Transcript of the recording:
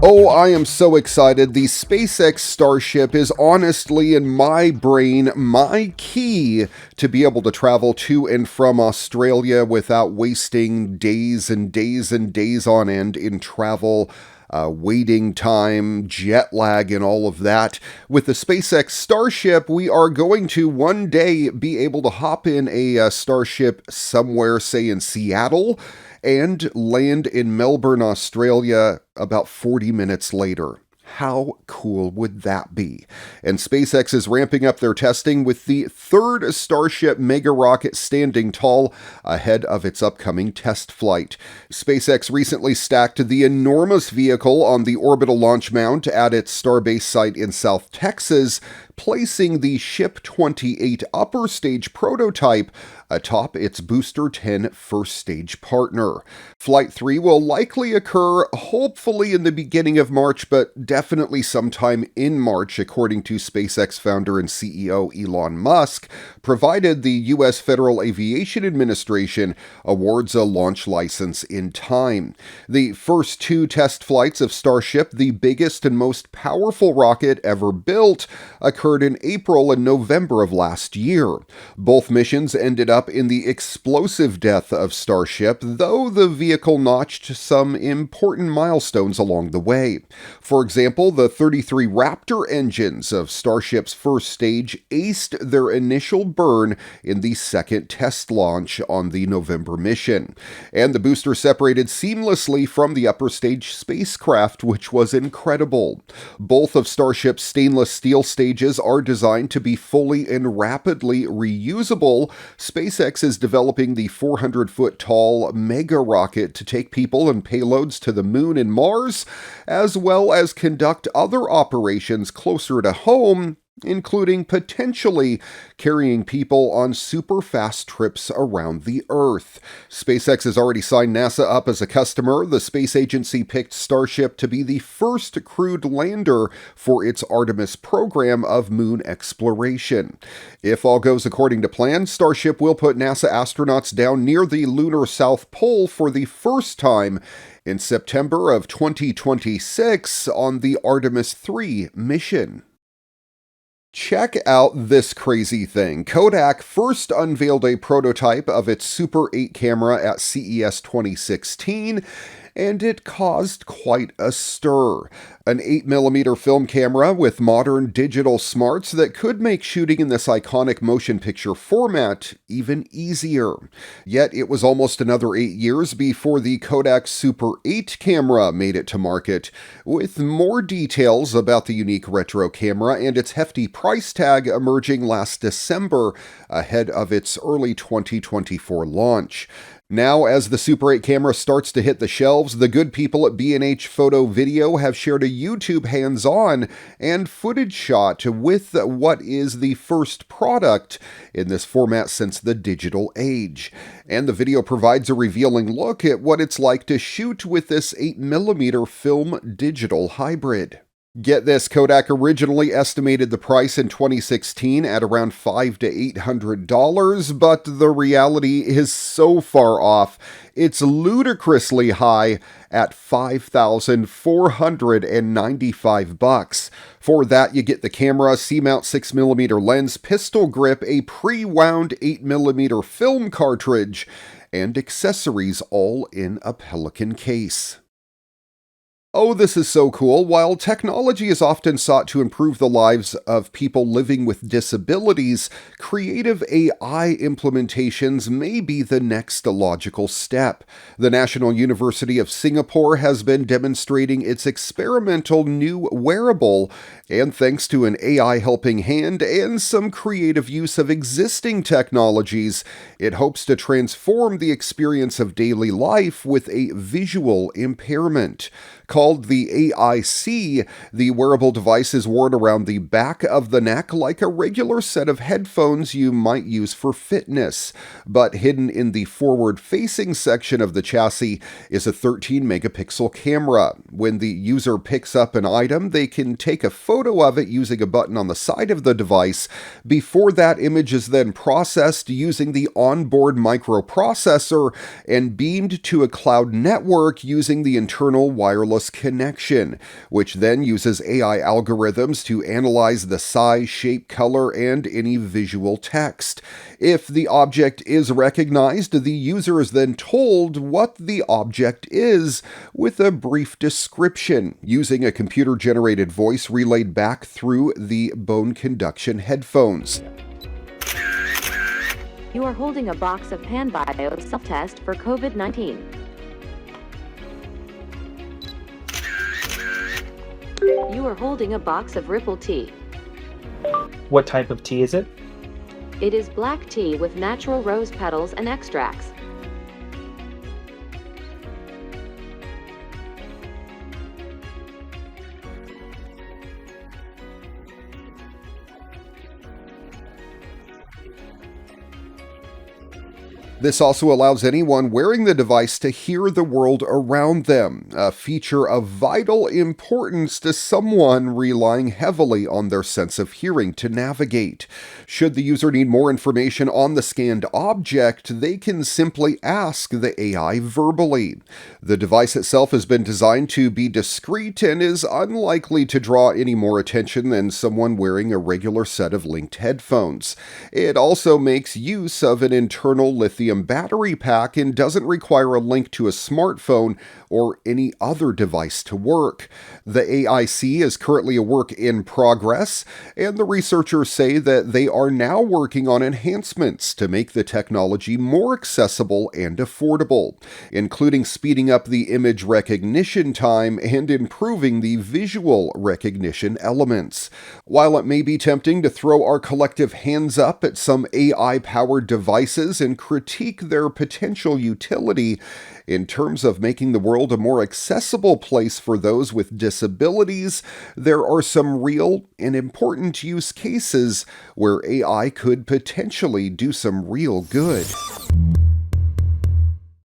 Oh, I am so excited. The SpaceX Starship is honestly, in my brain, my key to be able to travel to and from Australia without wasting days and days and days on end in travel. Waiting time, jet lag, and all of that. With the SpaceX Starship, we are going to one day be able to hop in a Starship somewhere, say in Seattle, and land in Melbourne, Australia about 40 minutes later. How cool would that be? And SpaceX is ramping up their testing with the third Starship mega rocket standing tall ahead of its upcoming test flight. SpaceX recently stacked the enormous vehicle on the orbital launch mount at its Starbase site in South Texas, placing the Ship 28 upper stage prototype atop its Booster 10 first stage partner. Flight 3 will likely occur hopefully in the beginning of March, but definitely sometime in March, according to SpaceX founder and CEO Elon Musk, provided the U.S. Federal Aviation Administration awards a launch license in time. The first two test flights of Starship, the biggest and most powerful rocket ever built, occurred in April and November of last year. Both missions ended up in the explosive death of Starship, though the vehicle notched some important milestones along the way. For example, the 33 Raptor engines of Starship's first stage aced their initial burn in the second test launch on the November mission. And the booster separated seamlessly from the upper stage spacecraft, which was incredible. Both of Starship's stainless steel stages are designed to be fully and rapidly reusable. SpaceX is developing the 400-foot tall mega rocket to take people and payloads to the moon and Mars, as well as conduct other operations closer to home, including potentially carrying people on super fast trips around the Earth. SpaceX has already signed NASA up as a customer. The space agency picked Starship to be the first crewed lander for its Artemis program of moon exploration. If all goes according to plan, Starship will put NASA astronauts down near the lunar South Pole for the first time in September of 2026 on the Artemis 3 mission. Check out this crazy thing. Kodak first unveiled a prototype of its Super 8 camera at CES 2016, and it caused quite a stir. An 8mm film camera with modern digital smarts that could make shooting in this iconic motion picture format even easier. Yet it was almost another 8 years before the Kodak Super 8 camera made it to market. With more details about the unique retro camera and its hefty price tag emerging last December ahead of its early 2024 launch. Now, as the Super 8 camera starts to hit the shelves, the good people at B&H Photo Video have shared a YouTube hands-on and footage shot with what is the first product in this format since the digital age. And the video provides a revealing look at what it's like to shoot with this 8mm film digital hybrid. Get this, Kodak originally estimated the price in 2016 at around $500 to $800, but the reality is so far off. It's ludicrously high at $5,495. For that, you get the camera, C-mount 6mm lens, pistol grip, a pre-wound 8mm film cartridge, and accessories all in a Pelican case. Oh, this is so cool. While technology is often sought to improve the lives of people living with disabilities, creative AI implementations may be the next logical step. The National University of Singapore has been demonstrating its experimental new wearable, and thanks to an AI helping hand and some creative use of existing technologies, it hopes to transform the experience of daily life with a visual impairment. Called the AIC, the wearable device is worn around the back of the neck like a regular set of headphones you might use for fitness. But hidden in the forward-facing section of the chassis is a 13-megapixel camera. When the user picks up an item, they can take a photo of it using a button on the side of the device. Before that image is then processed using the onboard microprocessor and beamed to a cloud network using the internal wireless connection, which then uses AI algorithms to analyze the size, shape, color, and any visual text. If the object is recognized, the user is then told what the object is with a brief description, using a computer-generated voice relayed back through the bone conduction headphones. You are holding a box of PanBio self-test for COVID-19. You are holding a box of Ripple tea. What type of tea is it? It is black tea with natural rose petals and extracts. This also allows anyone wearing the device to hear the world around them, a feature of vital importance to someone relying heavily on their sense of hearing to navigate. Should the user need more information on the scanned object, they can simply ask the AI verbally. The device itself has been designed to be discreet and is unlikely to draw any more attention than someone wearing a regular set of linked headphones. It also makes use of an internal lithium battery pack and doesn't require a link to a smartphone or any other device to work. The AIC is currently a work in progress, and the researchers say that they are now working on enhancements to make the technology more accessible and affordable, including speeding up the image recognition time and improving the visual recognition elements. While it may be tempting to throw our collective hands up at some AI-powered devices and critique their potential utility, in terms of making the world a more accessible place for those with disabilities, there are some real and important use cases where AI could potentially do some real good.